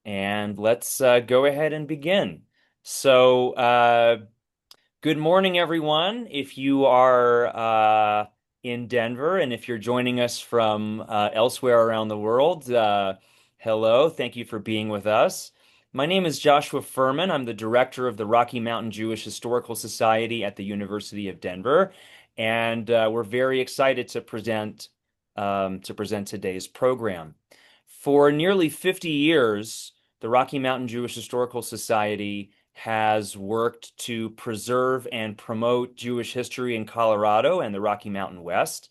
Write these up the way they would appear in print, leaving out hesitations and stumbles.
and let's go ahead and begin. So, good morning, everyone. If you are in Denver and if you're joining us from elsewhere around the world, hello. Thank you for being with us. My name is Joshua Furman. I'm the director of the Rocky Mountain Jewish Historical Society at the University of Denver, and we're very excited to present today's program. For nearly 50 years, the Rocky Mountain Jewish Historical Society has worked to preserve and promote Jewish history in Colorado and the Rocky Mountain West.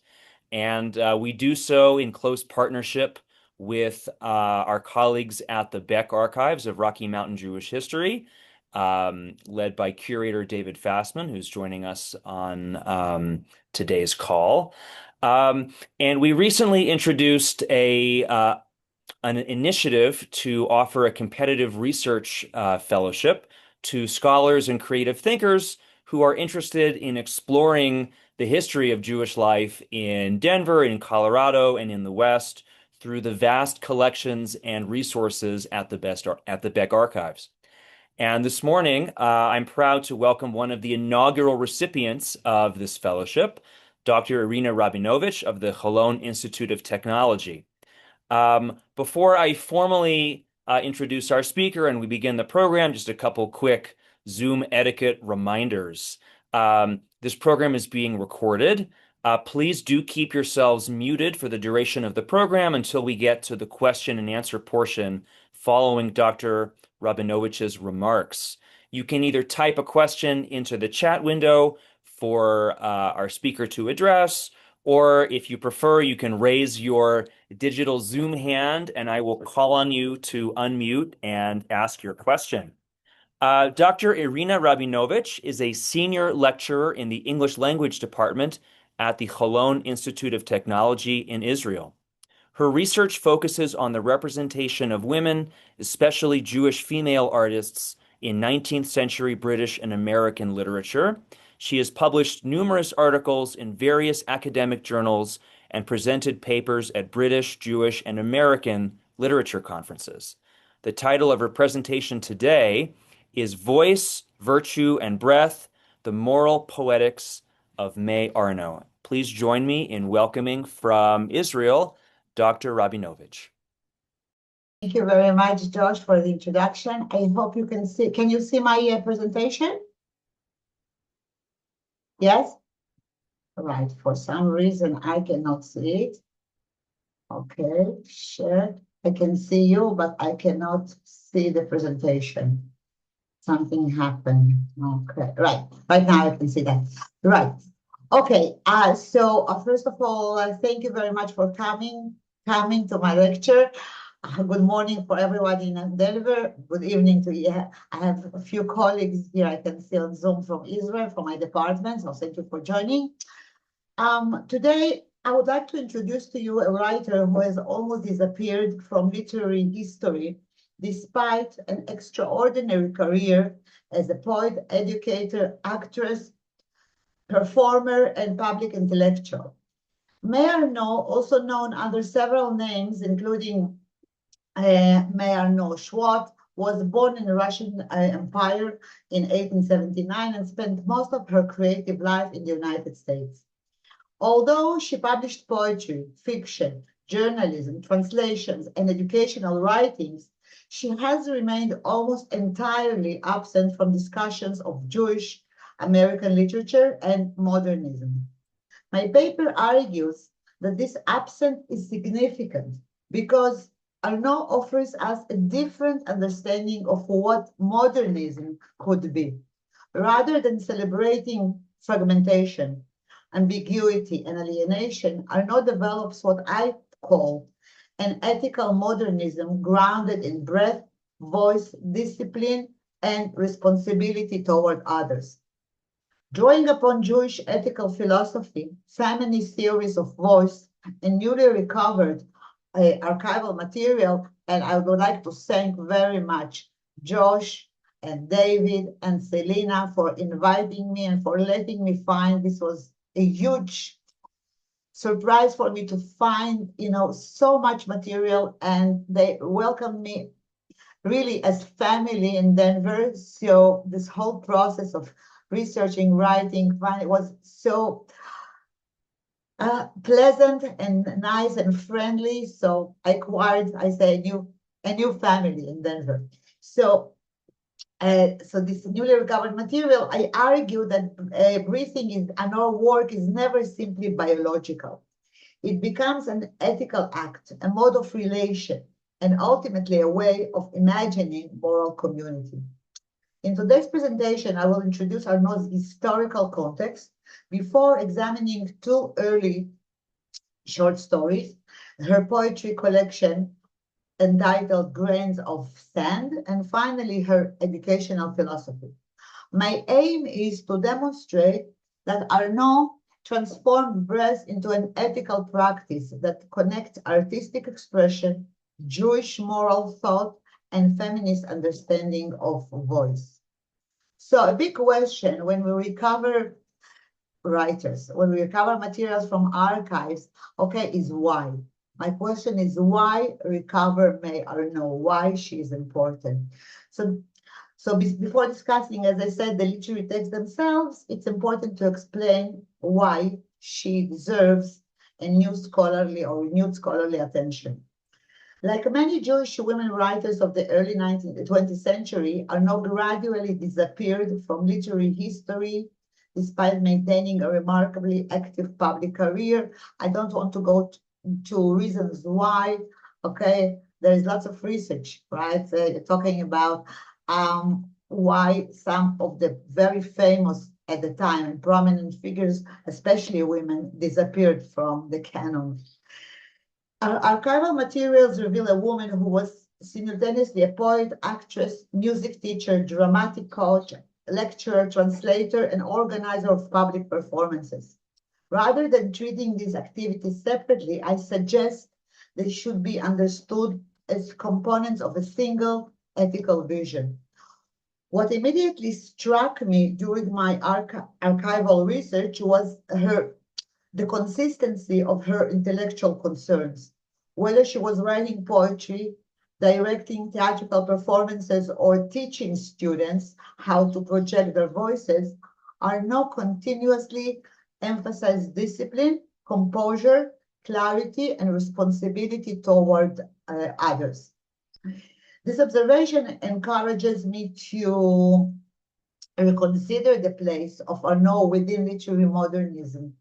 And we do so in close partnership with our colleagues at the Beck Archives of Rocky Mountain Jewish History, led by curator David Fassman, who's joining us on today's call. And we recently introduced an initiative to offer a competitive research fellowship to scholars and creative thinkers who are interested in exploring the history of Jewish life in Denver, in Colorado, and in the West through the vast collections and resources at the Beck Archives. And this morning, I'm proud to welcome one of the inaugural recipients of this fellowship, Dr. Irina Rabinovich of the Holon Institute of Technology. Before I formally introduce our speaker and we begin the program, just a couple quick Zoom etiquette reminders. This program is being recorded. Please do keep yourselves muted for the duration of the program until we get to the question and answer portion following Dr. Rabinovich's remarks. You can either type a question into the chat window for our speaker to address, or if you prefer, you can raise your digital Zoom hand and I will call on you to unmute and ask your question. Dr. Irina Rabinovich is a senior lecturer in the English language department at the Holon Institute of Technology in Israel. Her research focuses on the representation of women, especially Jewish female artists, in 19th century British and American literature. She has published numerous articles in various academic journals and presented papers at British, Jewish, and American literature conferences. The title of her presentation today is Voice, Virtue, and Breath, the Moral Poetics of May Arno. Please join me in welcoming from Israel, Dr. Rabinovich. Thank you very much, Josh, for the introduction. I hope you can see. Can you see my presentation? Yes? Right. For some reason, I cannot see it. Okay, share. I can see you, but I cannot see the presentation. Something happened. Okay, right. Right now I can see that. Right. Okay. So first of all, thank you very much for coming to my lecture. Good morning for everybody in Denver. Good evening to you. I have a few colleagues here I can see on Zoom from Israel, from my department, so thank you for joining. Today, I would like to introduce to you a writer who has almost disappeared from literary history, despite an extraordinary career as a poet, educator, actress, performer, and public intellectual. May Arno, also known under several names, including May Arno Schwat, was born in the Russian Empire in 1879 and spent most of her creative life in the United States. Although she published poetry, fiction, journalism, translations, and educational writings, she has remained almost entirely absent from discussions of Jewish American literature and modernism. My paper argues that this absence is significant because Arno offers us a different understanding of what modernism could be. Rather than celebrating fragmentation, ambiguity, and alienation, Arno develops what I call an ethical modernism grounded in breath, voice, discipline, and responsibility toward others. Drawing upon Jewish ethical philosophy, feminist theories of voice, and newly recovered archival material, and I would like to thank very much Josh and David and Selena for inviting me and for letting me find. This was a huge surprise for me to find, so much material, and they welcomed me really as family in Denver. So this whole process of researching, writing, finding was so pleasant and nice and friendly. So I acquired, I say, a new family in Denver. So so this newly recovered material, I argue that breathing and our work is never simply biological. It becomes an ethical act, a mode of relation, and ultimately a way of imagining moral community. In today's presentation, I will introduce Arnaud's historical context before examining two early short stories, her poetry collection entitled Grains of Sand, and finally her educational philosophy. My aim is to demonstrate that Arnaud transformed breath into an ethical practice that connects artistic expression, Jewish moral thought, and feminist understanding of voice. So a big question when we recover writers, when we recover materials from archives, okay, is why? My question is why recover May Arno, why she is important. So before discussing, as I said, the literary texts themselves, it's important to explain why she deserves a new scholarly or renewed scholarly attention. Like many Jewish women writers of the early 20th century, Arnaud gradually disappeared from literary history despite maintaining a remarkably active public career. I don't want to go to reasons why, okay? There is lots of research, right? Talking about why some of the very famous at the time and prominent figures, especially women, disappeared from the canon. Archival materials reveal a woman who was simultaneously a poet, actress, music teacher, dramatic coach, lecturer, translator, and organizer of public performances. Rather than treating these activities separately, I suggest they should be understood as components of a single ethical vision. What immediately struck me during my archival research was the consistency of her intellectual concerns. Whether she was writing poetry, directing theatrical performances, or teaching students how to project their voices, Arnaud continuously emphasized discipline, composure, clarity, and responsibility toward others. This observation encourages me to reconsider the place of Arnaud within literary modernism.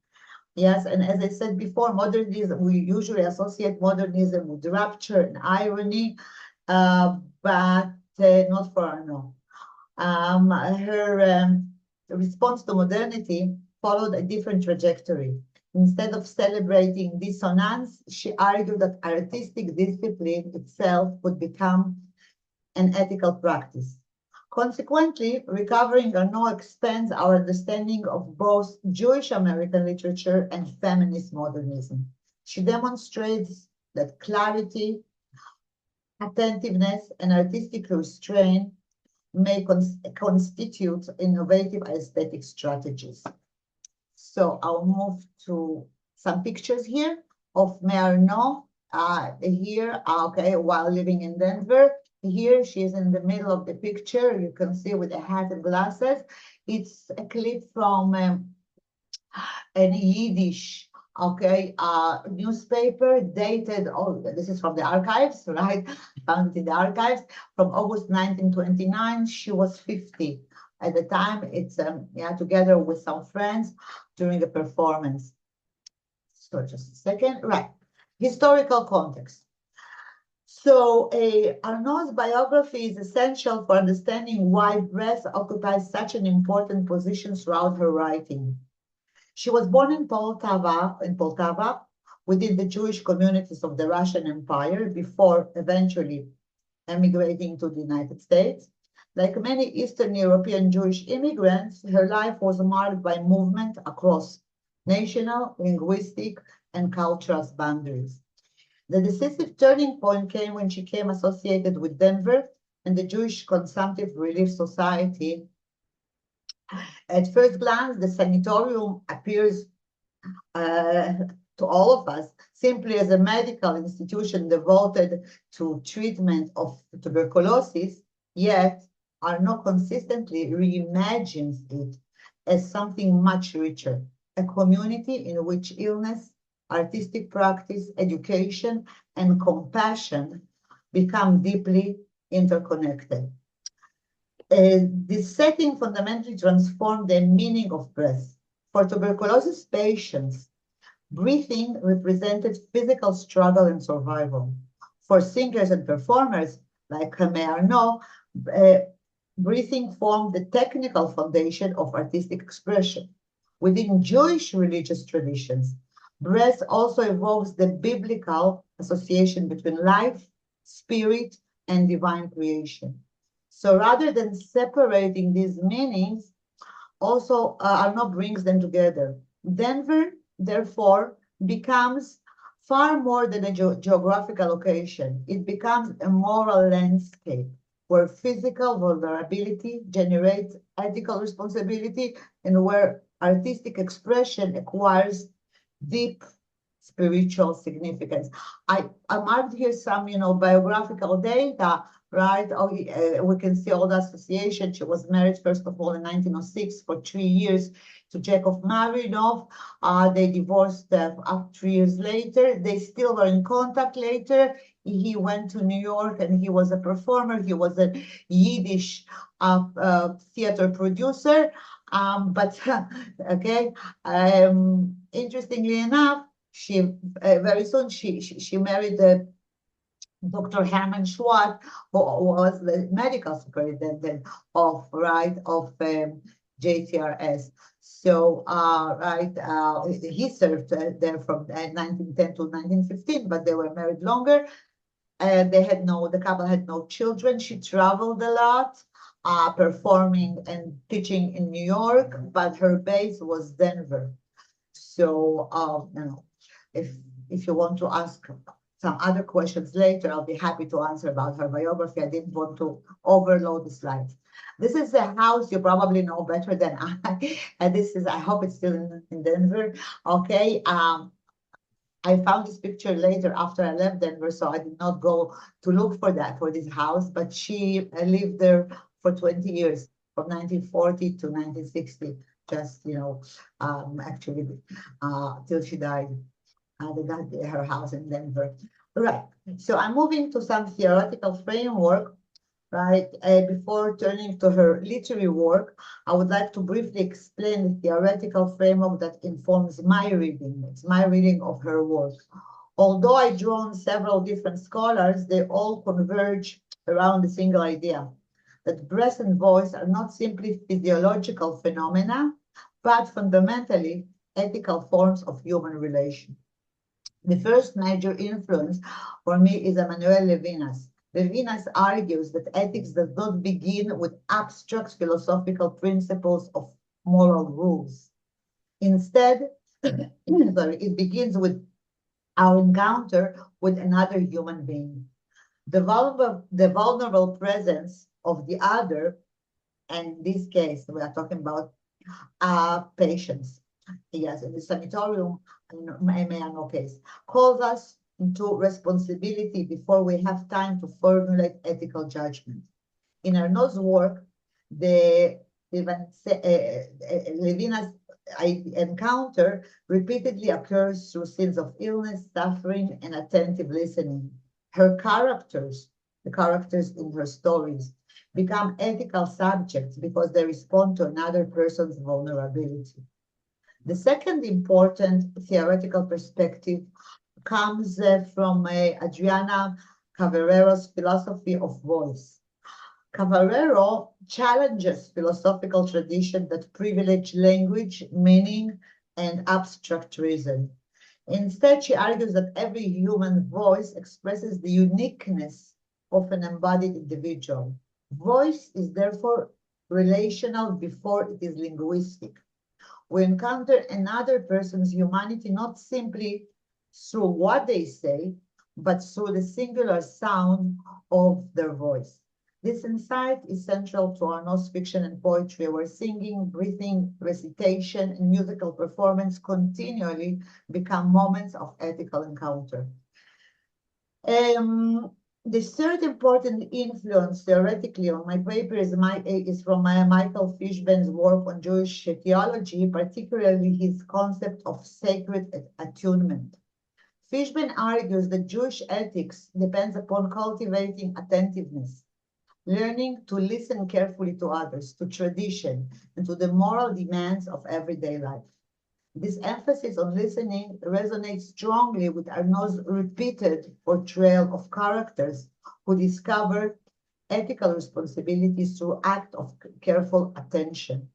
Yes, and as I said before, modernism, we usually associate modernism with rapture and irony, but not for Arnaud. Her response to modernity followed a different trajectory. Instead of celebrating dissonance, she argued that artistic discipline itself would become an ethical practice. Consequently, recovering Arnaud expands our understanding of both Jewish American literature and feminist modernism. She demonstrates that clarity, attentiveness, and artistic restraint may constitute innovative aesthetic strategies. So I'll move to some pictures here of May Arno here, okay, while living in Denver. Here she is in the middle of the picture. You can see with a hat and glasses. It's a clip from an Yiddish, okay, newspaper dated, oh, this is from the archives, right? Found it in the archives from August 1929. She was 50 at the time. It's yeah, together with some friends during a performance. So just a second, right? Historical context. So Arnaud's biography is essential for understanding why breath occupies such an important position throughout her writing. She was born in Poltava, within the Jewish communities of the Russian Empire before eventually emigrating to the United States. Like many Eastern European Jewish immigrants, her life was marked by movement across national, linguistic, and cultural boundaries. The decisive turning point came when she came associated with Denver and the Jewish Consumptive Relief Society. At first glance, the sanatorium appears to all of us, simply as a medical institution devoted to treatment of tuberculosis, yet Arno consistently reimagines it as something much richer, a community in which illness, artistic practice, education, and compassion become deeply interconnected. This setting fundamentally transformed the meaning of breath. For tuberculosis patients, breathing represented physical struggle and survival. For singers and performers like May Arno, breathing formed the technical foundation of artistic expression. Within Jewish religious traditions, breath also involves the biblical association between life, spirit, and divine creation. So rather than separating these meanings, also Arno brings them together. Denver, therefore, becomes far more than a geographical location. It becomes a moral landscape where physical vulnerability generates ethical responsibility and where artistic expression acquires deep spiritual significance. I marked here some, biographical data, right? We can see all the association. She was married, first of all, in 1906 for 3 years to Jacob Marinov. They divorced 3 years later. They still were in contact later. He went to New York and he was a performer. He was a Yiddish theater producer. But okay, interestingly enough, she very soon she married Dr. Hermann Schwartz, who was the medical superintendent of JTRS. So he served there from 1910 to 1915, but they were married longer. The couple had no children. She traveled a lot, performing and teaching in New York, but her base was Denver. So if you want to ask some other questions later, I'll be happy to answer about her biography. I didn't want to overload the slides. This is a house you probably know better than I. And I hope it's still in Denver. Okay. I found this picture later after I left Denver, so I did not go to look for this house, but she lived there for 20 years, from 1940 to 1960, just, actually, till she died. They got her house in Denver. Right, so I'm moving to some theoretical framework, right? Before turning to her literary work, I would like to briefly explain the theoretical framework that informs my reading. It's my reading of her work. Although I draw on several different scholars, they all converge around a single idea, that breath and voice are not simply physiological phenomena, but fundamentally ethical forms of human relation. The first major influence for me is Emmanuel Levinas. Levinas argues that ethics does not begin with abstract philosophical principles of moral rules. Instead, it begins with our encounter with another human being. The vulnerable presence of the other, and in this case, we are talking about patients. Yes, in the sanatorium, in May Arno case, calls us into responsibility before we have time to formulate ethical judgment. In Arno's work, the Levinas encounter repeatedly occurs through scenes of illness, suffering, and attentive listening. Her characters, the characters in her stories, become ethical subjects because they respond to another person's vulnerability. The second important theoretical perspective comes from Adriana Cavallero's philosophy of voice. Cavallero challenges philosophical tradition that privilege language, meaning, and abstract reason. Instead, she argues that every human voice expresses the uniqueness of an embodied individual. Voice is therefore relational before it is linguistic. We encounter another person's humanity not simply through what they say, but through the singular sound of their voice. This insight is central to Arno's fiction and poetry, where singing, breathing, recitation, and musical performance continually become moments of ethical encounter. The third important influence theoretically on my paper is from Michael Fishban's work on Jewish theology, particularly his concept of sacred attunement. Fishban argues that Jewish ethics depends upon cultivating attentiveness, learning to listen carefully to others, to tradition, and to the moral demands of everyday life. This emphasis on listening resonates strongly with Arnaud's repeated portrayal of characters who discover ethical responsibilities through act of careful attention.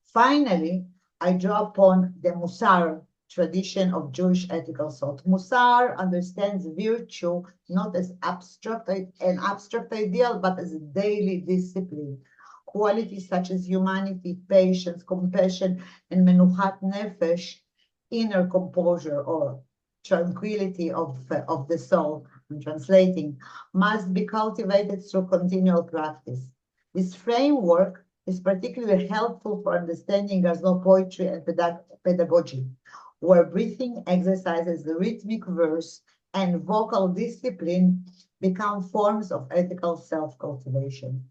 Finally, I draw upon the Musar tradition of Jewish ethical thought. Musar understands virtue not as an abstract ideal, but as a daily discipline. Qualities such as humanity, patience, compassion, and menuchat nefesh, inner composure or tranquility of the soul, I'm translating, must be cultivated through continual practice. This framework is particularly helpful for understanding Arnaud poetry and pedagogy, where breathing exercises, the rhythmic verse, and vocal discipline become forms of ethical self-cultivation.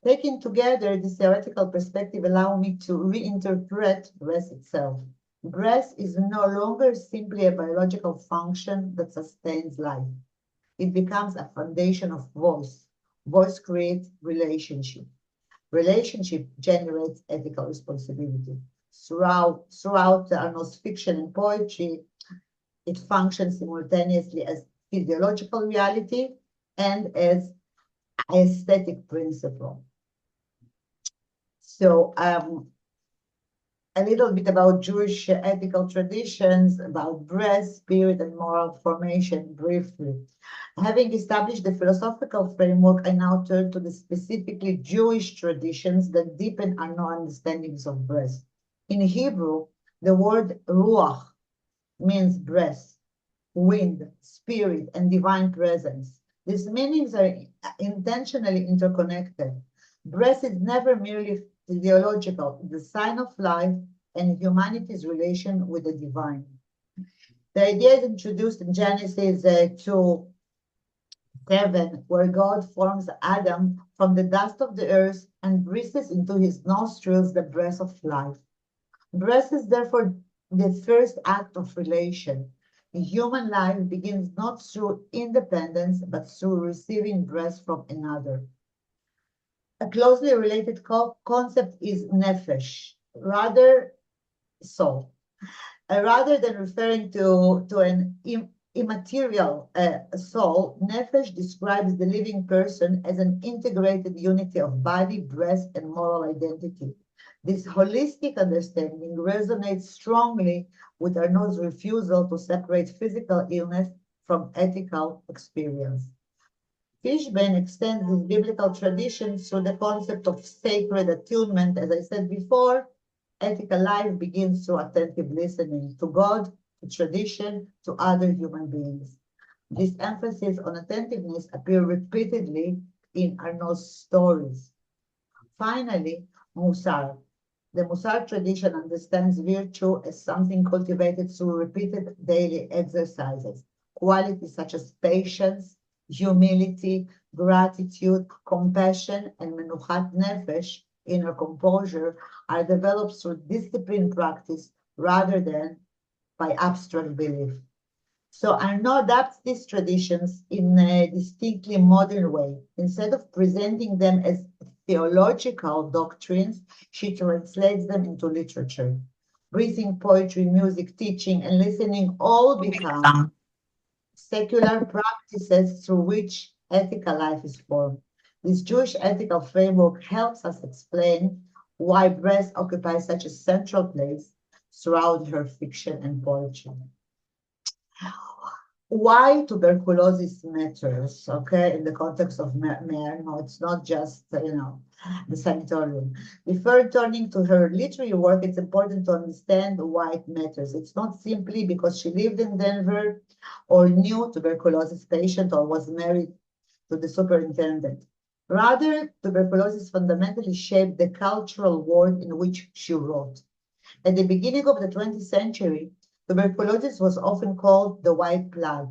Taken together, this theoretical perspective allows me to reinterpret breath itself. Breath is no longer simply a biological function that sustains life. It becomes a foundation of voice. Voice creates relationship. Relationship generates ethical responsibility. Throughout Arnaud's fiction and poetry, it functions simultaneously as physiological reality and as aesthetic principle. So a little bit about Jewish ethical traditions, about breath, spirit, and moral formation briefly. Having established the philosophical framework, I now turn to the specifically Jewish traditions that deepen our understandings of breath. In Hebrew, the word ruach means breath, wind, spirit, and divine presence. These meanings are intentionally interconnected. Breath is never merely physiological, the sign of life and humanity's relation with the divine. The idea is introduced in Genesis 2:7, where God forms Adam from the dust of the earth and breathes into his nostrils the breath of life. Breath is therefore the first act of relation. Human life begins not through independence, but through receiving breath from another. A closely related concept is nefesh, soul. Rather than referring to an immaterial soul, nefesh describes the living person as an integrated unity of body, breath, and moral identity. This holistic understanding resonates strongly with Arnaud's refusal to separate physical illness from ethical experience. Fishban extends this biblical tradition through the concept of sacred attunement. As I said before, ethical life begins through attentive listening to God, to tradition, to other human beings. This emphasis on attentiveness appears repeatedly in Arnaud's stories. Finally, Musar. The Musar tradition understands virtue as something cultivated through repeated daily exercises. Qualities such as patience, humility, gratitude, compassion, and menuchat nefesh, inner composure, are developed through disciplined practice rather than by abstract belief. So Arnaud adapts these traditions in a distinctly modern way. Instead of presenting them as theological doctrines, she translates them into literature. Breathing, poetry, music, teaching, and listening all become secular practices through which ethical life is formed. This Jewish ethical framework helps us explain why breath occupies such a central place throughout her fiction and poetry. Why tuberculosis matters, okay, in the context of May Arno, it's not just, the sanatorium. Before turning to her literary work, it's important to understand why it matters. It's not simply because she lived in Denver or knew tuberculosis patient or was married to the superintendent. Rather, tuberculosis fundamentally shaped the cultural world in which she wrote. At the beginning of the 20th century, tuberculosis was often called the White Plague.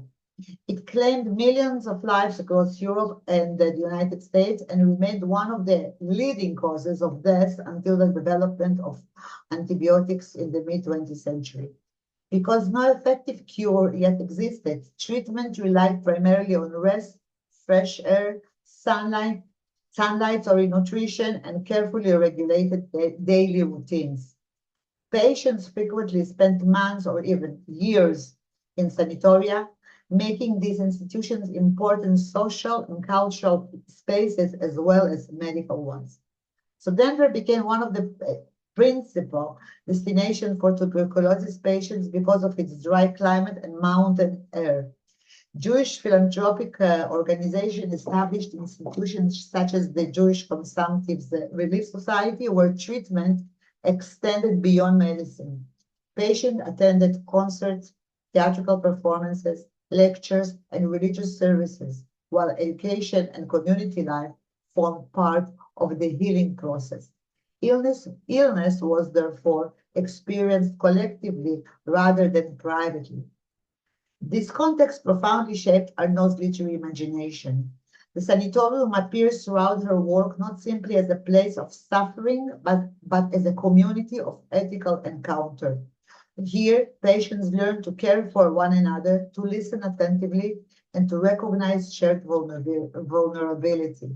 It claimed millions of lives across Europe and the United States and remained one of the leading causes of death until the development of antibiotics in the mid-20th century. Because no effective cure yet existed, treatment relied primarily on rest, fresh air, sunlight, or nutrition, and carefully regulated daily routines. Patients frequently spent months or even years in sanatoria, making these institutions important social and cultural spaces as well as medical ones. So Denver became one of the principal destinations for tuberculosis patients because of its dry climate and mountain air. Jewish philanthropic organizations established institutions such as the Jewish Consumptive Relief Society, where treatment extended beyond medicine. Patients attended concerts, theatrical performances, lectures, and religious services, while education and community life formed part of the healing process. Illness was therefore experienced collectively rather than privately. This context profoundly shaped Arnaud's literary imagination. The sanatorium appears throughout her work not simply as a place of suffering, but as a community of ethical encounter. Here, patients learn to care for one another, to listen attentively, and to recognize shared vulnerability.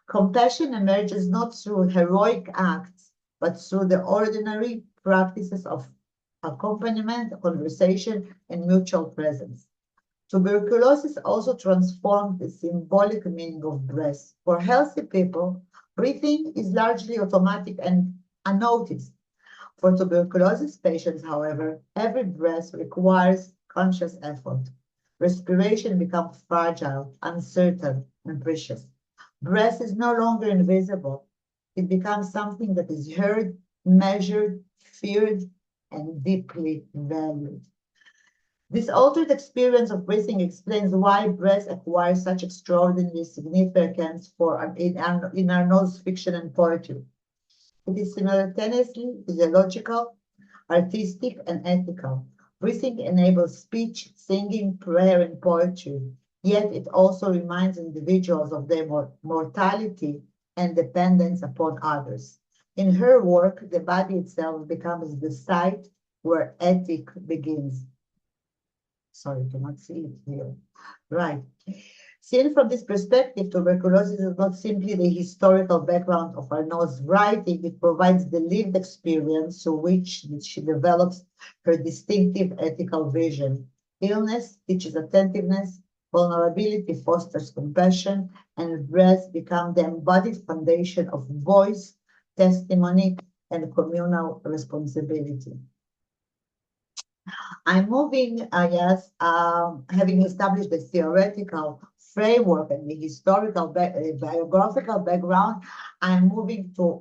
Compassion emerges not through heroic acts, but through the ordinary practices of accompaniment, conversation, and mutual presence. Tuberculosis also transformed the symbolic meaning of breath. For healthy people, breathing is largely automatic and unnoticed. For tuberculosis patients, however, every breath requires conscious effort. Respiration becomes fragile, uncertain, and precious. Breath is no longer invisible. It becomes something that is heard, measured, feared, and deeply valued. This altered experience of breathing explains why breath acquires such extraordinary significance in Arnaud's fiction and poetry. It is simultaneously physiological, artistic, and ethical. Breathing enables speech, singing, prayer, and poetry, yet it also reminds individuals of their mortality and dependence upon others. In her work, the body itself becomes the site where ethic begins. Sorry, I cannot see it here. Right. Seen from this perspective, tuberculosis is not simply the historical background of Arnaud's writing, it provides the lived experience through which she develops her distinctive ethical vision. Illness teaches attentiveness, vulnerability fosters compassion, and breath become the embodied foundation of voice, testimony, and communal responsibility. I'm moving, yes, having established the theoretical framework and the historical biographical background, I'm moving to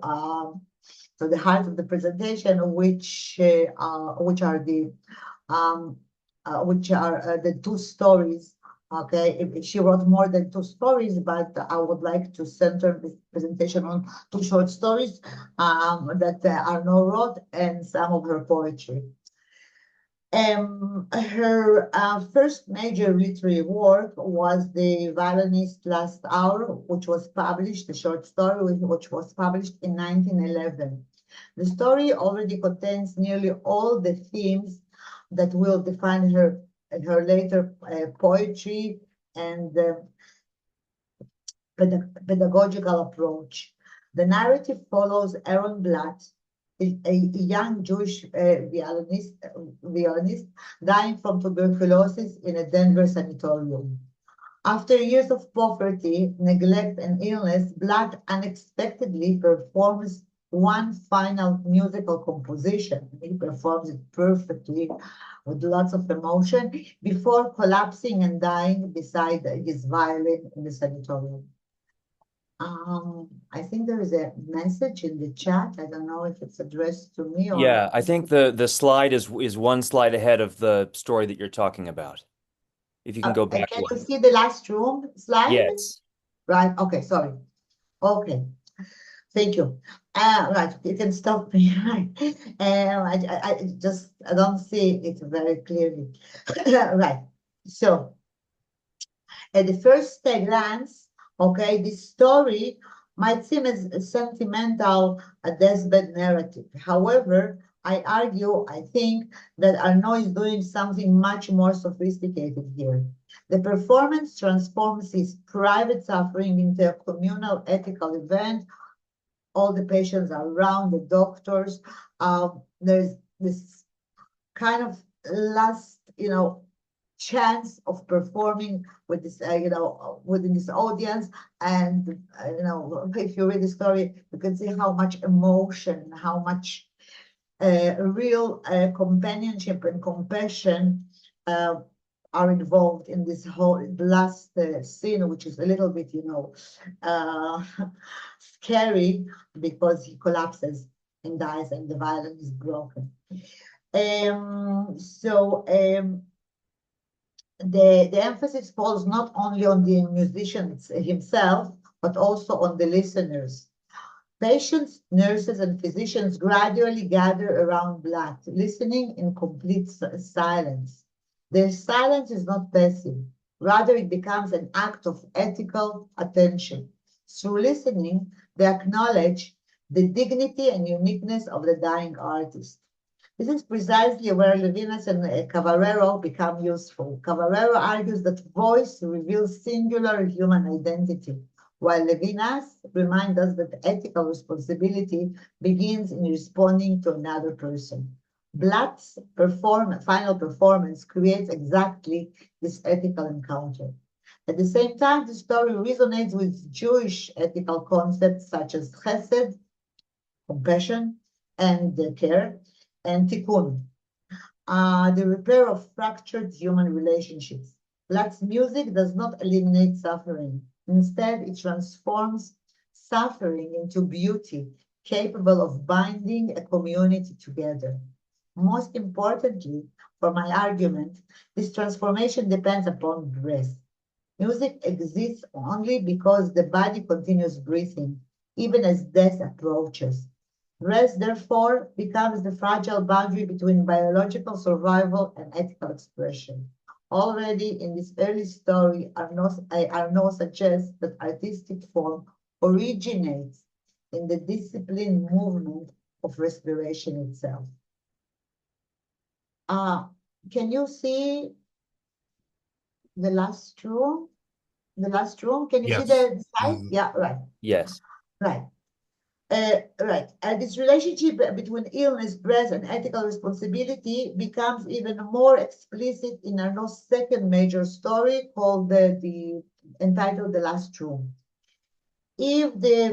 the heart of the presentation, which are the two stories. Okay, she wrote more than two stories, but I would like to center this presentation on two short stories that Arnaud wrote and some of her poetry. Her first major literary work was The Violinist's Last Hour, which was published, the short story, which was published in 1911. The story already contains nearly all the themes that will define her later poetry and pedagogical approach. The narrative follows Aaron Blatt, a young Jewish violinist dying from tuberculosis in a Denver sanatorium. After years of poverty, neglect, and illness, Blatt unexpectedly performs one final musical composition. He performs it perfectly with lots of emotion before collapsing and dying beside his violin in the sanatorium. I think there is a message in the chat. I don't know if it's addressed to me or. Yeah, I think the slide is one slide ahead of the story that you're talking about. If you can go back Can one. you see the last room slide? Yes. Right. Okay. Sorry. Okay. Thank you. Right, you can stop me. Right. I don't see it very clearly. Right. So at the first glance, okay, this story might seem as a sentimental, a deathbed narrative. However, I think that Arno is doing something much more sophisticated here. The performance transforms his private suffering into a communal ethical event. All the patients are around, the doctors. There's this kind of last, chance of performing with this, within this audience. And, if you read the story, you can see how much emotion, how much real companionship and compassion uh, are involved in this whole last scene, which is a little bit, uh, scary because he collapses and dies and the violin is broken. So the emphasis falls not only on the musician himself, but also on the listeners. Patients, nurses, and physicians gradually gather around Black, listening in complete silence. Their silence is not passive. Rather, it becomes an act of ethical attention. Through listening, they acknowledge the dignity and uniqueness of the dying artist. This is precisely where Levinas and Cavarero become useful. Cavarero argues that voice reveals singular human identity, while Levinas reminds us that ethical responsibility begins in responding to another person. Blatt's final performance creates exactly this ethical encounter. At the same time, the story resonates with Jewish ethical concepts such as chesed, compassion, and care, and tikkun, the repair of fractured human relationships. Black's music does not eliminate suffering. Instead, it transforms suffering into beauty, capable of binding a community together. Most importantly, for my argument, this transformation depends upon breath. Music exists only because the body continues breathing, even as death approaches. Rest, therefore, becomes the fragile boundary between biological survival and ethical expression. Already in this early story, Arnaud suggests that artistic form originates in the disciplined movement of respiration itself. Can you see the last room? The last room? Can you see Yes. the slide? Yeah, right. Yes. Right. Right. This relationship between illness, breath, and ethical responsibility becomes even more explicit in Arnaud's second major story called entitled The Last Room. If the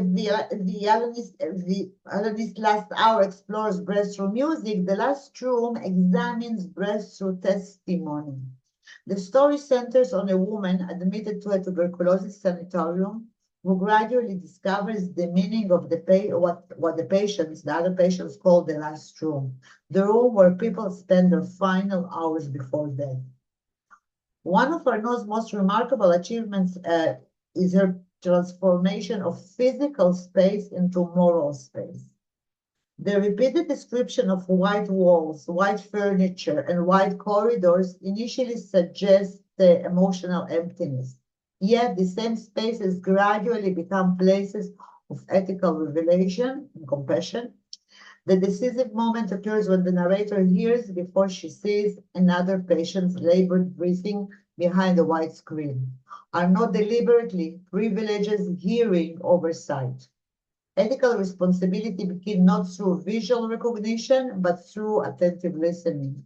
Alanis last hour explores breath through music, the last room examines breath through testimony. The story centers on a woman admitted to a tuberculosis sanatorium who gradually discovers the meaning of what the other patients call the last room, the room where people spend their final hours before death. One of Arnaud's most remarkable achievements is her transformation of physical space into moral space. The repeated description of white walls, white furniture, and white corridors initially suggests the emotional emptiness. Yet the same spaces gradually become places of ethical revelation and compassion. The decisive moment occurs when the narrator hears before she sees another patient's labored breathing behind the white screen. Arnaud deliberately privileges hearing over sight. Ethical responsibility begins not through visual recognition, but through attentive listening.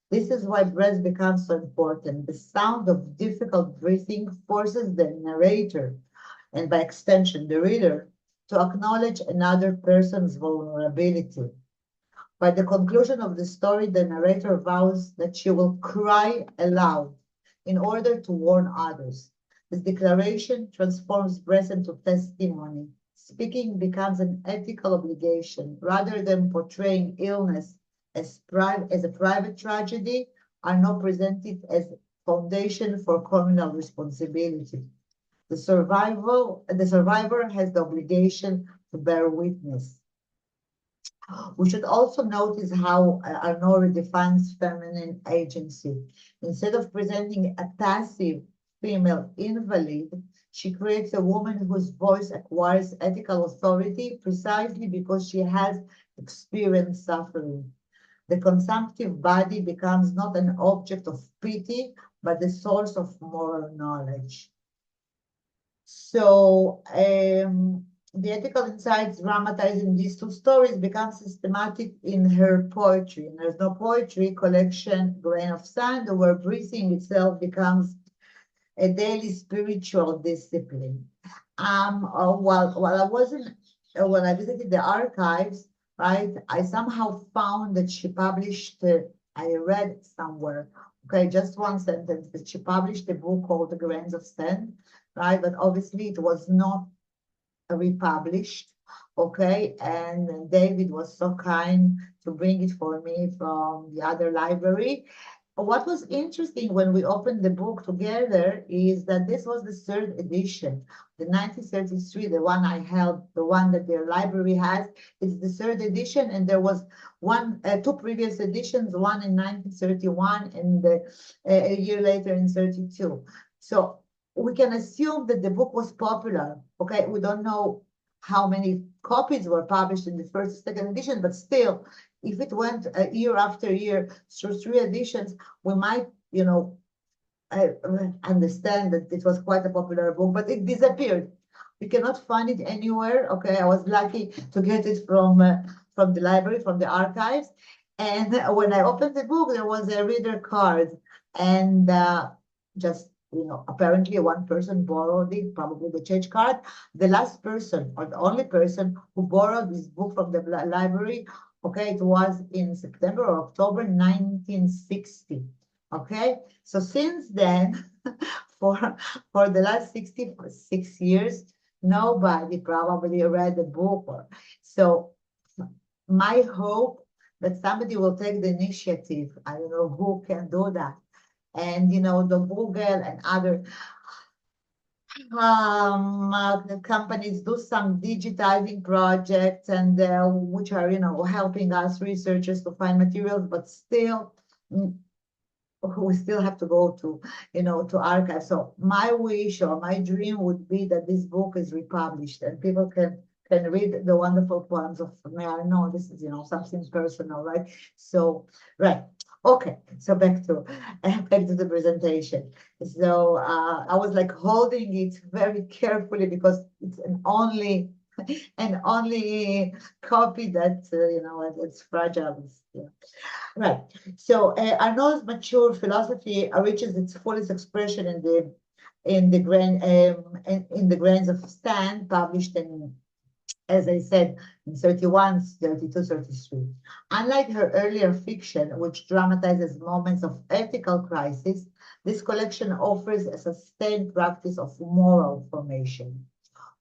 This is why breath becomes so important. The sound of difficult breathing forces the narrator, and by extension, the reader, to acknowledge another person's vulnerability. By the conclusion of the story, the narrator vows that she will cry aloud in order to warn others. This declaration transforms breath into testimony. Speaking becomes an ethical obligation rather than portraying illness as a private tragedy, are now presented as foundation for communal responsibility. The survivor has the obligation to bear witness. We should also notice how Arno redefines feminine agency. Instead of presenting a passive female invalid, she creates a woman whose voice acquires ethical authority precisely because she has experienced suffering. The consumptive body becomes not an object of pity, but the source of moral knowledge. So the ethical insights dramatized in these two stories become systematic in her poetry. And there's no poetry collection, Grain of Sand, where breathing itself becomes a daily spiritual discipline. While I wasn't, when I visited the archives, right, I somehow found that she published, I read somewhere, okay, just one sentence, that she published a book called The Grains of Sand, right, but obviously it was not republished, okay, and David was so kind to bring it for me from the other library. What was interesting when we opened the book together is that this was the third edition. The 1933, the one I held, the one that their library has, is the third edition, and there was two previous editions, one in 1931 and a year later in 32. So we can assume that the book was popular. Okay, we don't know how many copies were published in the first, second edition, but still, if it went year after year through three editions, we might, understand that it was quite a popular book, but it disappeared. We cannot find it anywhere. Okay, I was lucky to get it from the library, from the archives. And when I opened the book, there was a reader card, and just apparently one person borrowed it, probably the church card. The last person or the only person who borrowed this book from the library, okay, it was in September or October 1960. Okay, so since then, for the last 66 years, nobody probably read the book. So my hope that somebody will take the initiative. I don't know who can do that. And the Google and other companies do some digitizing projects, and which are helping us researchers to find materials, but still we still have to go to archives. So my wish or my dream would be that this book is republished and people can read the wonderful poems of May Arno. This is something personal, right? So right. Okay, so back to the presentation. So I was like holding it very carefully because it's an only copy that it's fragile. Yeah. Right. So Arnaud's mature philosophy reaches its fullest expression in the grains of sand, published in, as I said, in 31, 32, 33. Unlike her earlier fiction, which dramatizes moments of ethical crisis, this collection offers a sustained practice of moral formation.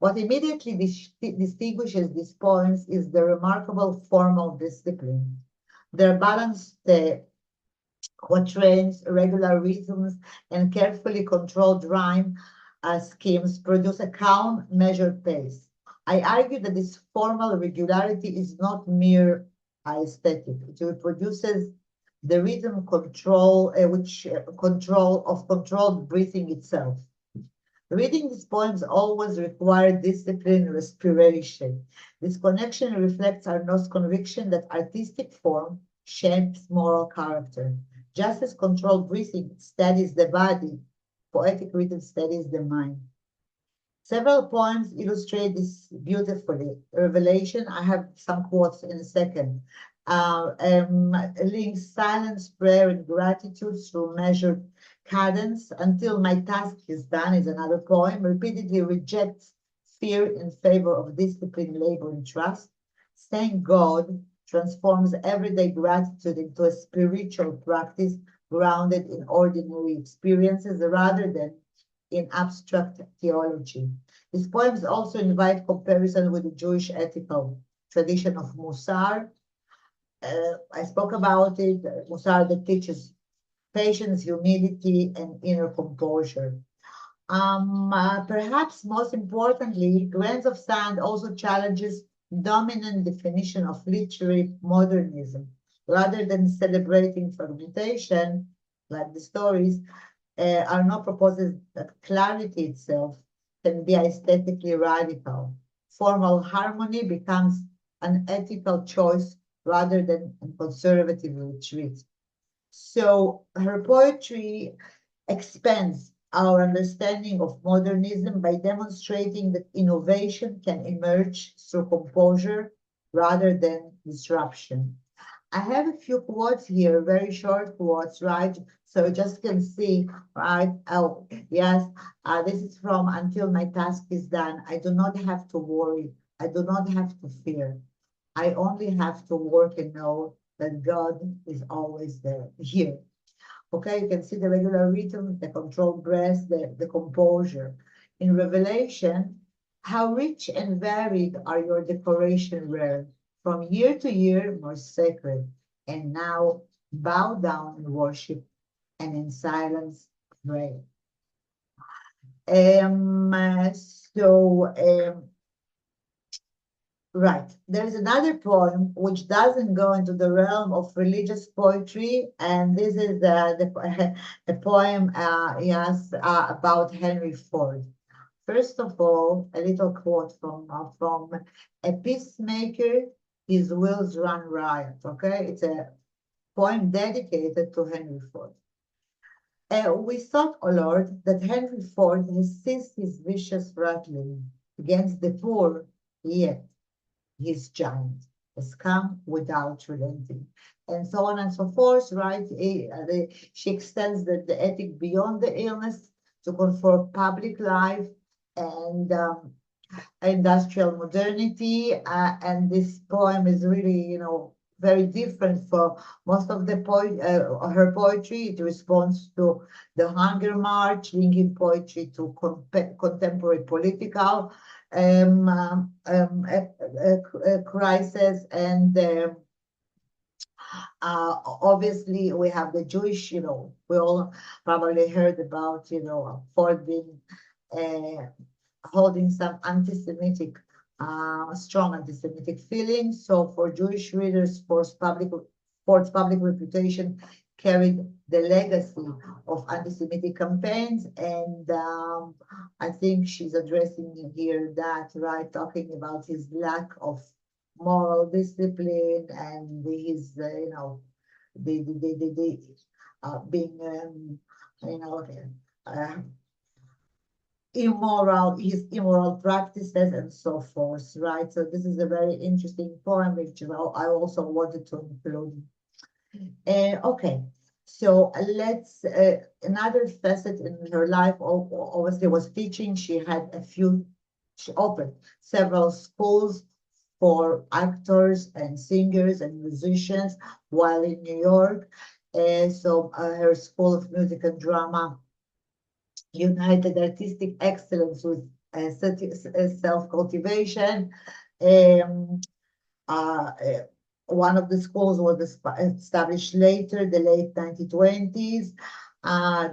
What immediately distinguishes these poems is the remarkable formal discipline. Their balanced quatrains, regular rhythms, and carefully controlled rhyme schemes produce a calm, measured pace. I argue that this formal regularity is not mere aesthetic. It reproduces the rhythm control, controlled breathing itself. Reading these poems always required discipline, respiration. This connection reflects Arnaud's conviction that artistic form shapes moral character. Just as controlled breathing steadies the body, poetic rhythm steadies the mind. Several poems illustrate this beautifully. Revelation, I have some quotes in a second. Links silence, prayer, and gratitude through measured cadence. Until my task is done is another poem. Repeatedly rejects fear in favor of discipline, labor, and trust. Thank God transforms everyday gratitude into a spiritual practice grounded in ordinary experiences rather than in abstract theology. These poems also invite comparison with the Jewish ethical tradition of Musar. I spoke about it, Musar that teaches patience, humility, and inner composure. Perhaps most importantly, Grains of Sand also challenges dominant definition of literary modernism. Rather than celebrating fragmentation, like the stories, Arnaud proposes that clarity itself can be aesthetically radical. Formal harmony becomes an ethical choice rather than a conservative retreat. So her poetry expands our understanding of modernism by demonstrating that innovation can emerge through composure rather than disruption. I have a few quotes here, very short quotes, right? So you just can see, right? Oh, yes, this is from Until My Task is Done. I do not have to worry. I do not have to fear. I only have to work and know that God is always there, here. Okay, you can see the regular rhythm, the controlled breath, the composure. In Revelation, how rich and varied are your decoration rare, from year to year more sacred. And now bow down and worship, and in silence pray. So Right. There is another poem which doesn't go into the realm of religious poetry, and this is a poem, yes, about Henry Ford. First of all, a little quote from a peacemaker, his wheels run riot. Okay, it's a poem dedicated to Henry Ford. We thought, O Lord, that Henry Ford has ceased his vicious rattling against the poor, yet his giant has come without relenting, and so on and so forth, right? She extends the ethic beyond the illness to confront public life and industrial modernity. And this poem is really, very different for most of her poetry. It responds to the Hunger March, linking poetry to contemporary political crisis. And obviously, we have the Jewish, we all probably heard about, Ford being holding some strong anti-Semitic feelings. So for Jewish readers, Ford's public reputation carried the legacy of anti-Semitic campaigns. And I think she's addressing here that, right, talking about his lack of moral discipline and his, being, uh, his immoral practices and so forth, right? So this is a very interesting poem, which I also wanted to include. Okay, so let's, another facet in her life, obviously, was teaching. She opened several schools for actors and singers and musicians while in New York. So her School of Music and Drama united artistic excellence with self-cultivation. Um, uh, One of the schools was established later, the late 1920s,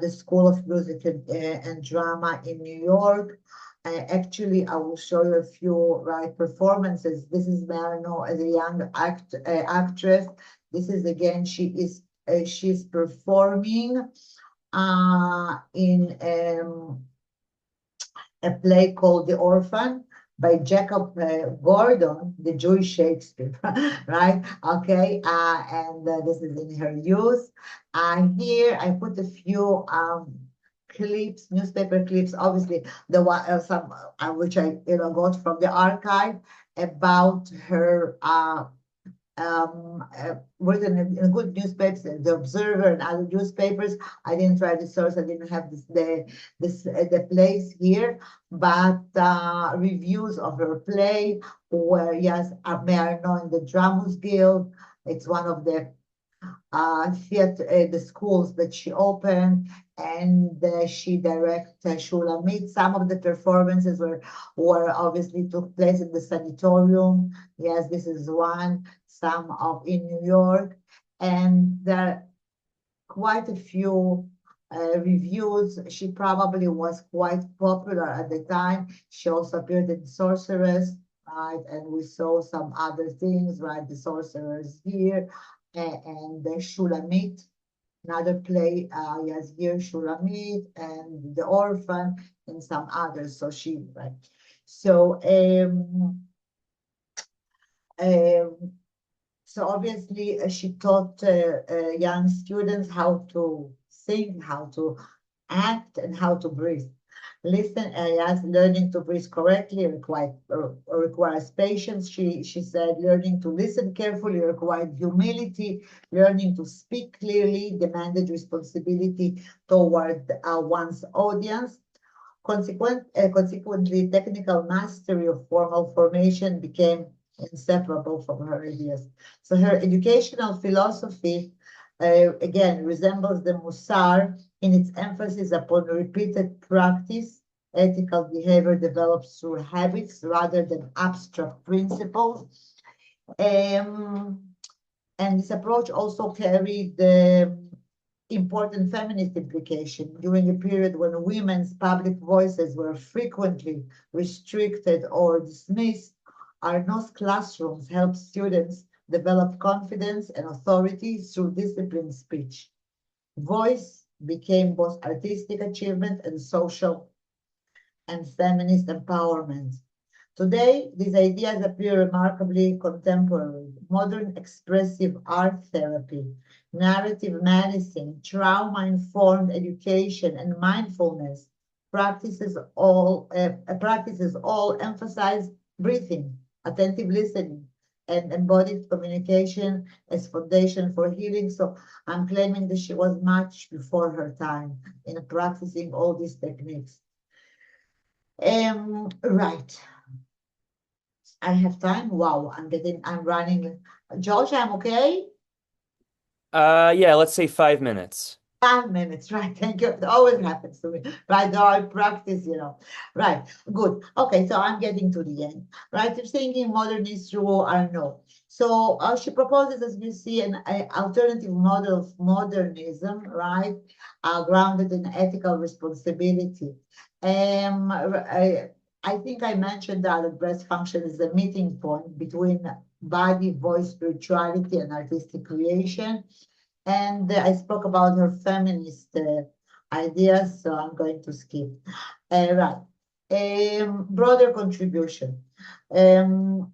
the School of Music and Drama in New York. Actually, I will show you a few performances. This is May Arno as a young actress. This is again, she's performing in a play called The Orphan by Jacob Gordon, the Jewish Shakespeare, right? Okay, and this is in her youth. Here I put a few clips, newspaper clips, obviously the one some which I got from the archive about her written in good newspapers, The Observer and other newspapers. I didn't try the source. I didn't have the place here, but reviews of her play were, yes, May Arno in the Dramas Guild. It's one of the theater, the schools that she opened, and she directed Shulamit. Some of the performances were obviously took place in the sanatorium. Yes, this is one. Some of in New York, and there are quite a few reviews. She probably was quite popular at the time. She also appeared in Sorceress, right? And we saw some other things, right? The Sorcerers here, and the Shulamit, another play, yes, here, Shulamit, and The Orphan, and some others. So she, right? So, um, so obviously, she taught young students how to sing, how to act, and how to breathe. Listen areas, learning to breathe correctly requires patience. She said learning to listen carefully required humility. Learning to speak clearly demanded responsibility toward one's audience. Consequently, technical mastery of formal formation became inseparable from her ideas. So her educational philosophy, again, resembles the Musar in its emphasis upon repeated practice. Ethical behavior develops through habits rather than abstract principles. Um, and this approach also carried the important feminist implication during a period when women's public voices were frequently restricted or dismissed. Arno's classrooms helped students develop confidence and authority through disciplined speech. Voice became both artistic achievement and social and feminist empowerment. Today, these ideas appear remarkably contemporary. Modern expressive art therapy, narrative medicine, trauma-informed education, and mindfulness practices all emphasize breathing, attentive listening, and embodied communication as foundation for healing. So I'm claiming that she was much before her time in practicing all these techniques. Right. I have time. Wow, I'm running. George, I'm okay. Yeah, let's say 5 minutes. 5 minutes, right? Thank you. It always happens to me, right? Though I practice. Right, good. Okay, so I'm getting to the end, right? You're thinking modernist rule or no. So she proposes, as you see, an alternative model of modernism, right? Grounded in ethical responsibility. I think I mentioned that breast function is the meeting point between body, voice, spirituality, and artistic creation. And I spoke about her feminist ideas, so I'm going to skip. Right. Broader contribution. Um,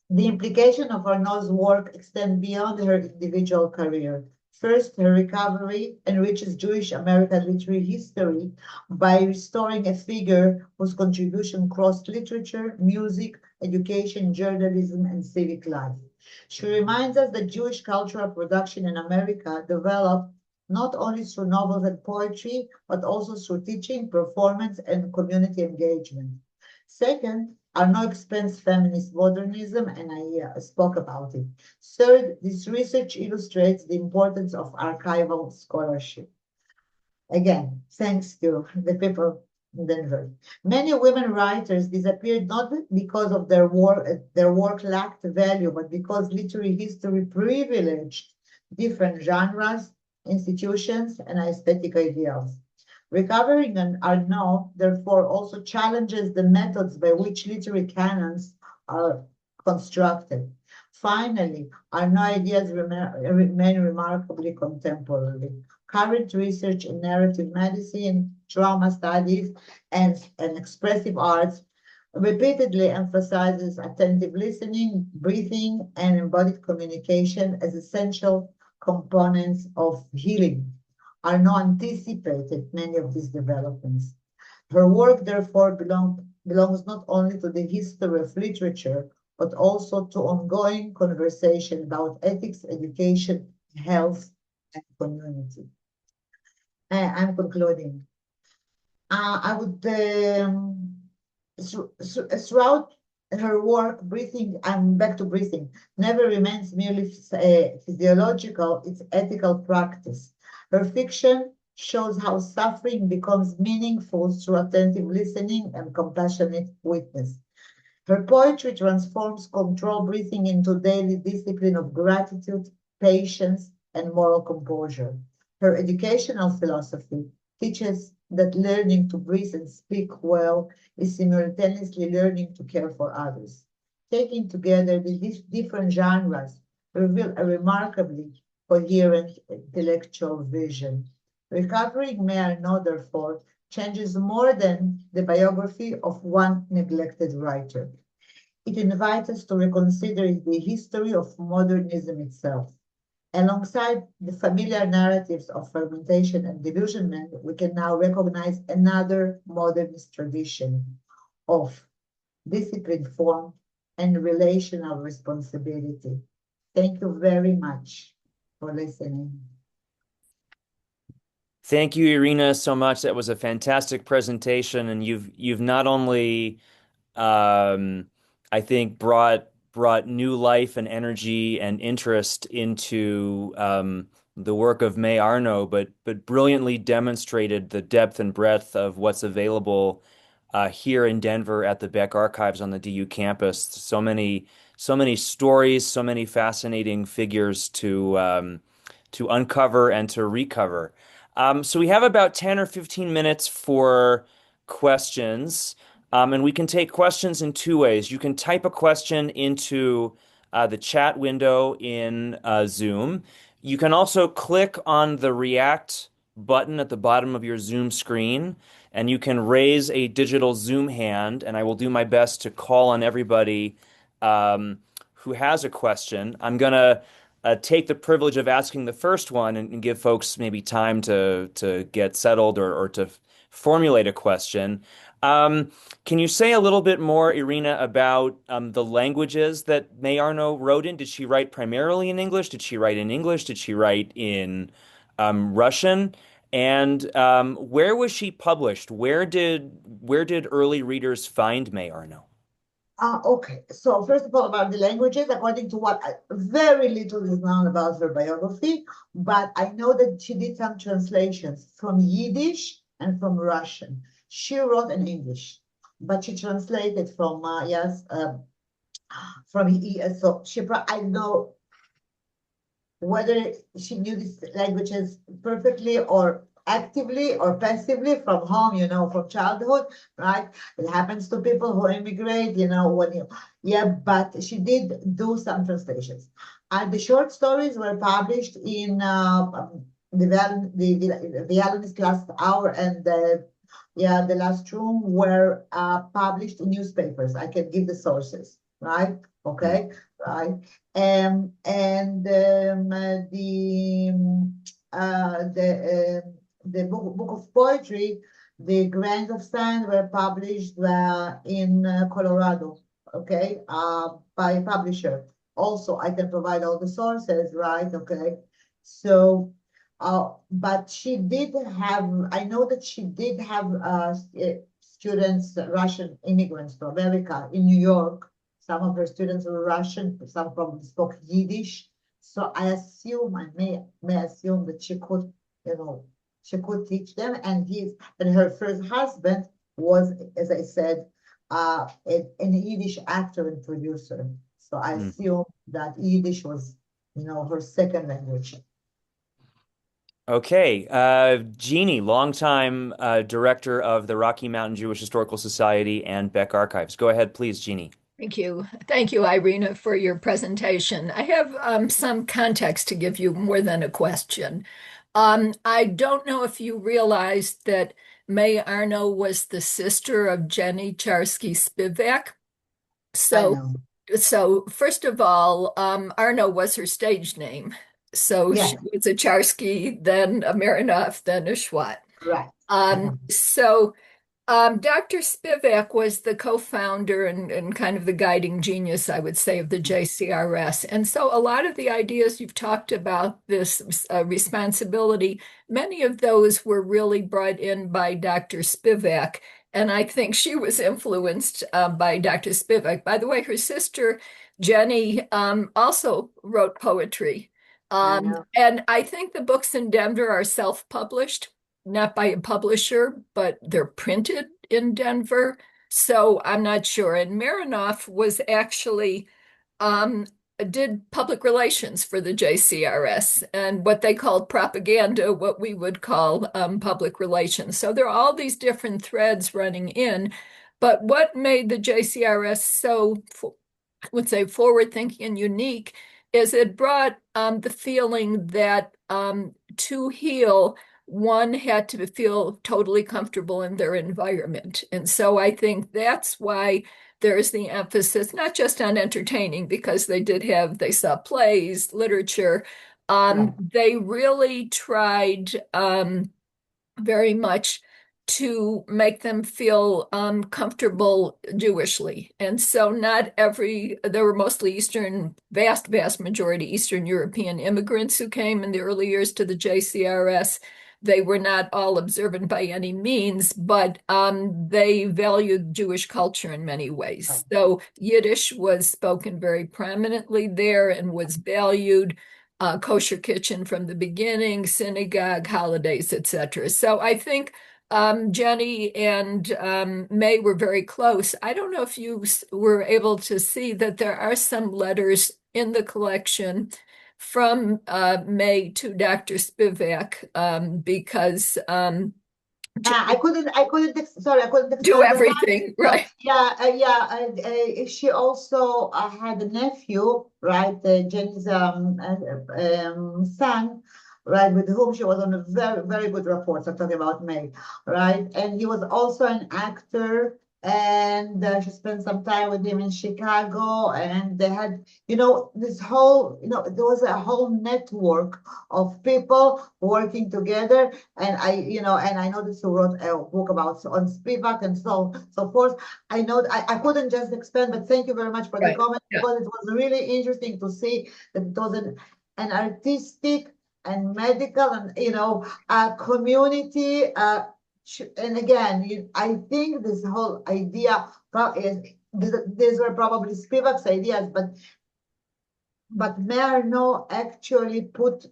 the implication of Arnaud's work extend beyond her individual career. First, her recovery enriches Jewish American literary history by restoring a figure whose contribution crossed literature, music, education, journalism, and civic life. She reminds us that Jewish cultural production in America developed not only through novels and poetry, but also through teaching, performance, and community engagement. Second, Arnaud expands feminist modernism, and I spoke about it. Third, this research illustrates the importance of archival scholarship. Again, thanks to the people in Denver. Many women writers disappeared not because of their work lacked value, but because literary history privileged different genres, institutions, and aesthetic ideals. Recovering an Arnaud, therefore, also challenges the methods by which literary canons are constructed. Finally, Arnaud ideas remain remarkably contemporary. Current research in narrative medicine, trauma studies, and expressive arts repeatedly emphasizes attentive listening, breathing, and embodied communication as essential components of healing. Arnaud anticipated many of these developments. Her work, therefore, belongs not only to the history of literature, but also to ongoing conversation about ethics, education, health, and community. I'm concluding. I would, throughout her work, breathing, I'm back to breathing, never remains merely physiological, it's ethical practice. Her fiction shows how suffering becomes meaningful through attentive listening and compassionate witness. Her poetry transforms control breathing into daily discipline of gratitude, patience, and moral composure. Her educational philosophy teaches that learning to breathe and speak well is simultaneously learning to care for others. Taking together these different genres reveal a remarkably coherent intellectual vision. Recovering May Arno, therefore, changes more than the biography of one neglected writer. It invites us to reconsider the history of modernism itself. Alongside the familiar narratives of fermentation and delusionment, we can now recognize another modernist tradition of discipline form and relational responsibility. Thank you very much for listening. Thank you, Irina, so much. That was a fantastic presentation, and you've not only um, I think brought new life and energy and interest into the work of May Arno, but brilliantly demonstrated the depth and breadth of what's available here in Denver at the Beck Archives on the DU campus. So many stories, so many fascinating figures to uncover and to recover. So we have about 10 or 15 minutes for questions. And we can take questions in two ways. You can type a question into the chat window in Zoom. You can also click on the React button at the bottom of your Zoom screen, and you can raise a digital Zoom hand, and I will do my best to call on everybody who has a question. I'm gonna take the privilege of asking the first one and give folks maybe time to get settled or to formulate a question. Um, can you say a little bit more, Irina, about the languages that May Arno wrote in? Did she write primarily in English? Did she write in English? Did she write in Russian? And where was she published? Where did early readers find May Arno? Okay, so first of all, about the languages, according to what very little is known about her biography, but I know that she did some translations from Yiddish and from Russian. She wrote in English, but she translated from yes, from so I know whether she knew these languages perfectly or actively or passively from home, from childhood, right? It happens to people who immigrate, yeah, but she did do some translations. And the short stories were published in the Violinist Last Hour and the Last Room were published in newspapers. I can give the sources, right? Mm. Okay, right. And the book of poetry, the Grains of Sand were published in Colorado, okay, by a publisher. Also, I can provide all the sources, right? Okay, so. But she did have, I know that she did have students, Russian immigrants to America in New York. Some of her students were Russian, some probably spoke Yiddish. So I assume, I may assume that she could teach them. And her first husband was, as I said, an Yiddish actor and producer. So I Mm. assume that Yiddish was, her second language. Okay, Jeannie, longtime director of the Rocky Mountain Jewish Historical Society and Beck Archives. Go ahead, please, Jeannie. Thank you. Thank you, Irina, for your presentation. I have some context to give you more than a question. I don't know if you realized that May Arno was the sister of Jenny Charsky Spivak. I So, know. so first of all, Arno was her stage name. So Yeah, she was a Charsky, then a Marinov, then a Schwat. right. Dr. Spivak was the co-founder and kind of the guiding genius, I would say, of the JCRS. And so a lot of the ideas you've talked about, this responsibility, many of those were really brought in by Dr. Spivak. And I think she was influenced by Dr. Spivak. By the way, her sister, Jenny, also wrote poetry. I know. And I think the books in Denver are self-published, not by a publisher, but they're printed in Denver. So I'm not sure. And Marinoff was actually did public relations for the JCRS and what they called propaganda, what we would call public relations. So there are all these different threads running in. But what made the JCRS so, I would say, forward-thinking and unique is it brought the feeling that to heal, one had to feel totally comfortable in their environment. And so I think that's why there's the emphasis, not just on entertaining, because they saw plays, literature. Yeah. They really tried very much to make them feel comfortable Jewishly. And so there were mostly vast majority Eastern European immigrants who came in the early years to the JCRS. They were not all observant by any means, but they valued Jewish culture in many ways. So Yiddish was spoken very prominently there and was valued. Kosher kitchen from the beginning, synagogue, holidays, etc. So I think Jenny and May were very close. I don't know if you were able to see that there are some letters in the collection from May to Dr. Spivak because I couldn't, sorry, I couldn't do explain the one. everything, So, right? she also had a nephew, right, Jenny's son, right, with whom she was on a very, very good rapport. So I'm talking about May, right? And he was also an actor, and she spent some time with him in Chicago, and they had, this whole, there was a whole network of people working together. And I know that you wrote a book about on Spivak and so forth. I know I couldn't just expand, but thank you very much for the comment, because it was really interesting to see that it was an artistic and medical and community. And again, I think this whole idea is these were probably Spivak's ideas, but May Arno actually put,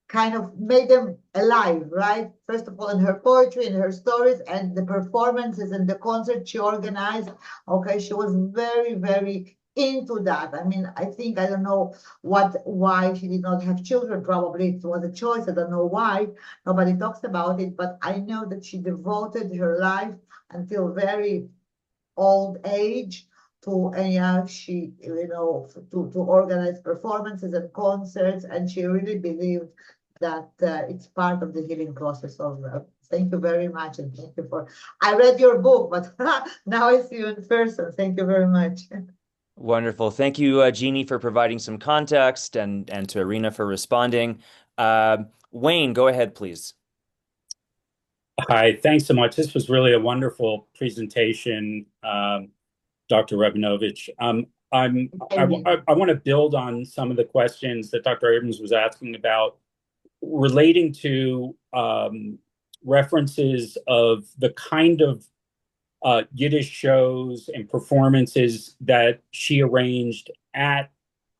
kind of made them alive, right? First of all, in her poetry, in her stories, and the performances and the concert she organized. Okay, she was very, very into that. I mean, I don't know why she did not have children. Probably it was a choice. I don't know why. Nobody talks about it, but I know that she devoted her life until very old age to she to organize performances and concerts, and she really believed that it's part of the healing process of thank you very much, and thank you for I read your book, but now I see you in person. Thank you very much. Wonderful. Thank you, Jeannie, for providing some context, and to Irina for responding. Wayne, go ahead, please. Hi, thanks so much. This was really a wonderful presentation, Dr. Rabinovich. I want to build on some of the questions that Dr. Abrams was asking about relating to references of the kind of Yiddish shows and performances that she arranged at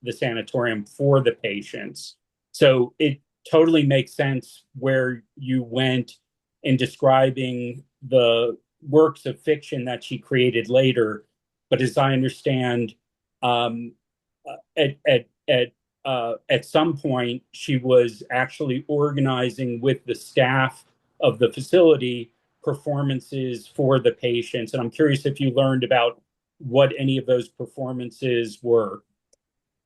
the sanatorium for the patients. So it totally makes sense where you went in describing the works of fiction that she created later. But as I understand, at some point, she was actually organizing with the staff of the facility performances for the patients. And I'm curious if you learned about what any of those performances were.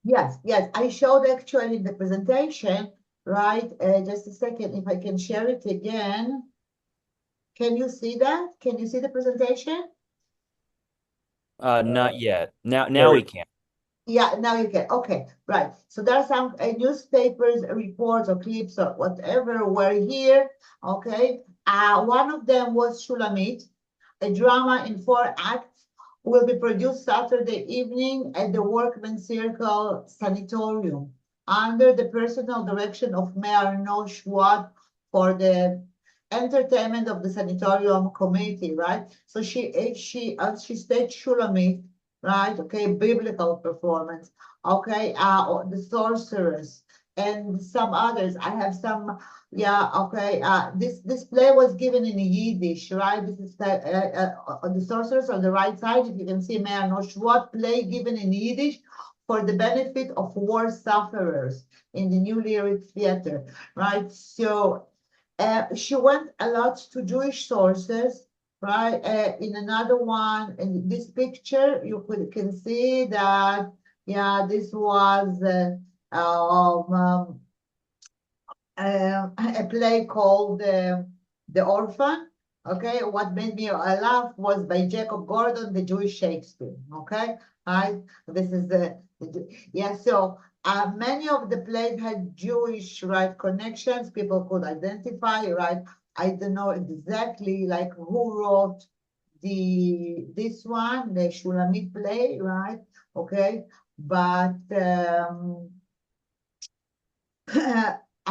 Yes, I showed actually the presentation, right? Just a second, if I can share it again. Can you see that? Can you see the presentation? Not yet. Now we can. Yeah, now you can. Okay, right. So there are some newspapers, reports, or clips, or whatever were here. Okay. One of them was Shulamit, a drama in 4 acts, will be produced Saturday evening at the Workmen's Circle Sanatorium under the personal direction of May Arno for the entertainment of the sanatorium committee, right? So she staged Shulamit, right? Okay, biblical performance. Okay, the sorceress and some others. I have some. Yeah. Okay. This play was given in Yiddish, right? This is the sorceress on the right side. If you can see, May Arno play given in Yiddish for the benefit of war sufferers in the New Lyric Theater, right? So she went a lot to Jewish sources, right? In another one, in this picture, you can see that, yeah, this was a play called The Orphan. Okay, what made me laugh was by Jacob Gordon, the Jewish Shakespeare. Okay, right. This is yeah. So many of the plays had Jewish right connections. People could identify right. I don't know exactly like who wrote this one, the Shulamit play, right? Okay, but I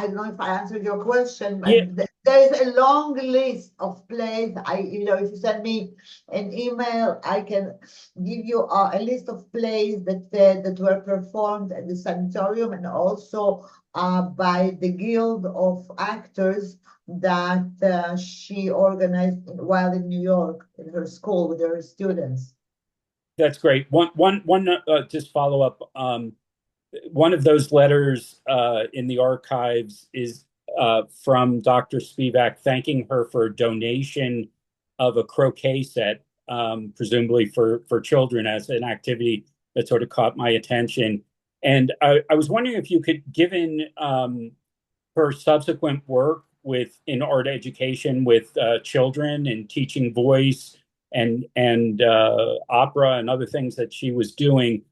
don't know if I answered your question, but Yeah, there is a long list of plays. If you send me an email, I can give you a list of plays that were performed at the sanatorium and also by the Guild of Actors that she organized while in New York in her school with her students. that's great. One just follow up. One of those letters in the archives is from Dr. Spivak thanking her for a donation of a croquet set, presumably for children as an activity that sort of caught my attention. And I was wondering if you could, given her subsequent work in art education with children and teaching voice and opera and other things that she was doing,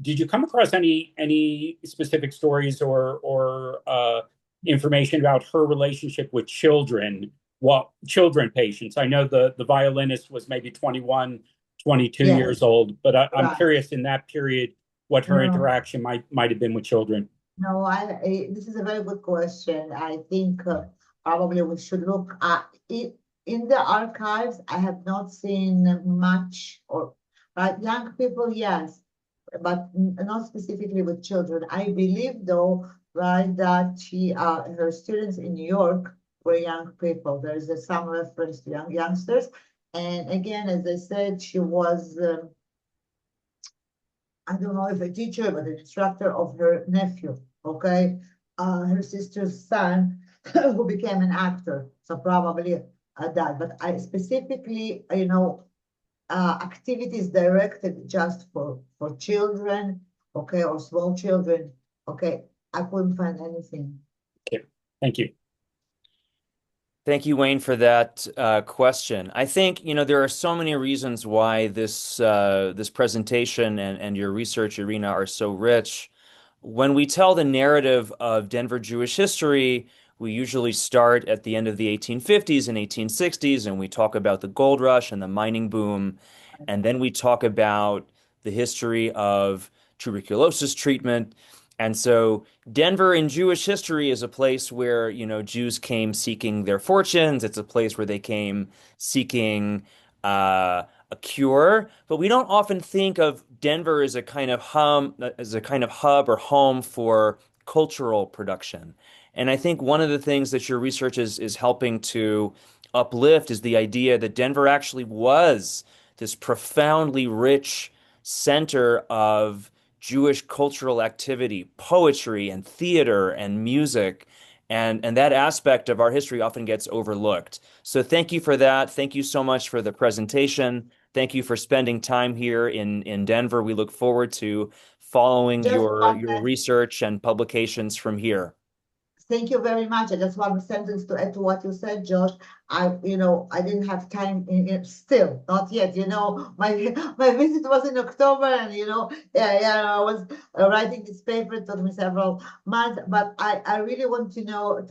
did you come across any specific stories or information about her relationship with children, children patients? I know the violinist was maybe 21, 22 Yes, years old, but I'm right. curious in that period what her No. interaction might have been with children. No, this is a very good question. I think probably we should look at it in the archives. I have not seen much or right, young people, yes, but not specifically with children. I believe though, right, that her students in New York were young people. There is some reference to youngsters. And again, as I said, she was I don't know if a teacher, but an instructor of her nephew, okay? Her sister's son, who became an actor. So probably that. But I specifically, activities directed just for children, okay, or small children, okay, I couldn't find anything. Okay, thank you. Thank you, Wayne, for that question. I think, there are so many reasons why this presentation and your research, Irina, are so rich. When we tell the narrative of Denver Jewish history, we usually start at the end of the 1850s and 1860s, and we talk about the gold rush and the mining boom. And then we talk about the history of tuberculosis treatment. And so Denver in Jewish history is a place where, Jews came seeking their fortunes. It's a place where they came seeking a cure. But we don't often think of Denver as a kind of hub or home for cultural production. And I think one of the things that your research is helping to uplift is the idea that Denver actually was this profoundly rich center of Jewish cultural activity, poetry and theater and music. And that aspect of our history often gets overlooked. So thank you for that. Thank you so much for the presentation. Thank you for spending time here in Denver. We look forward to following Just your research and publications from here. Thank you very much. I just one sentence to add to what you said, Josh. I didn't have time still, not yet. My visit was in October, and I was writing this paper. It took me several months, but I really want to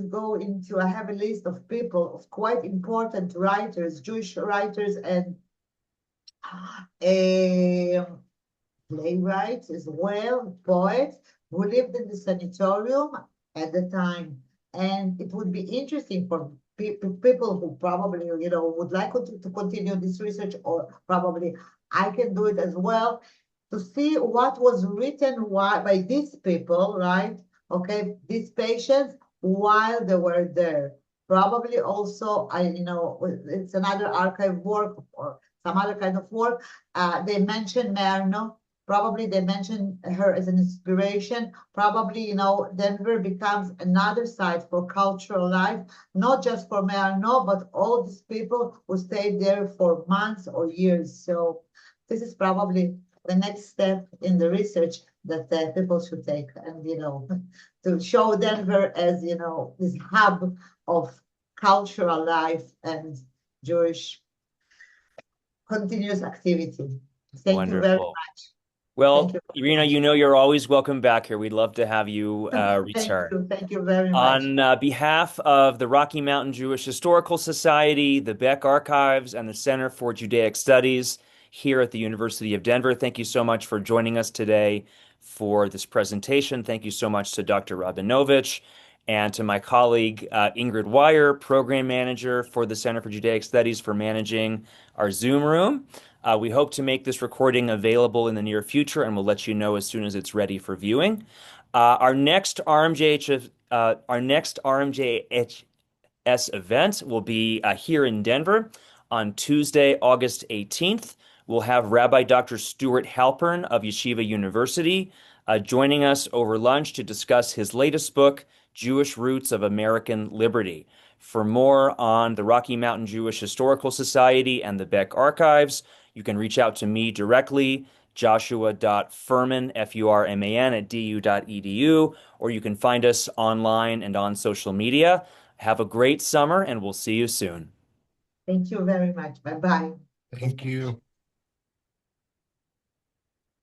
go into. I have a list of people, of quite important writers, Jewish writers, and playwrights as well, poets who lived in the sanatorium at the time. And it would be interesting for people who probably, would like to continue this research, or probably I can do it as well, to see what was written by these people, right? Okay, these patients while they were there. Probably also, it's another archive work or some other kind of work. They mentioned May Arno, Probably they mention her as an inspiration. Probably, you know, Denver becomes another site for cultural life, not just for May Arno, but all these people who stayed there for months or years. So this is probably the next step in the research that people should take, and you know, to show Denver as, you know, this hub of cultural life and Jewish continuous activity. Thank you very Wonderful. much. Thank Well, you very Irina, much. you know you're always welcome back here. We'd love to have you return. Thank you very much. On behalf of the Rocky Mountain Jewish Historical Society, the Beck Archives, and the Center for Judaic Studies here at the University of Denver, thank you so much for joining us today for this presentation. Thank you so much to Dr. Rabinovich and to my colleague Ingrid Wire, Program Manager for the Center for Judaic Studies, for managing our Zoom room. We hope to make this recording available in the near future, and we'll let you know as soon as it's ready for viewing. Our next RMJHS event will be here in Denver on Tuesday, August 18th. We'll have Rabbi Dr. Stuart Halpern of Yeshiva University joining us over lunch to discuss his latest book, Jewish Roots of American Liberty. For more on the Rocky Mountain Jewish Historical Society and the Beck Archives, you can reach out to me directly, joshua.furman, F-U-R-M-A-N, @du.edu, or you can find us online and on social media. Have a great summer, and we'll see you soon. Thank you very much. Bye-bye. Thank you.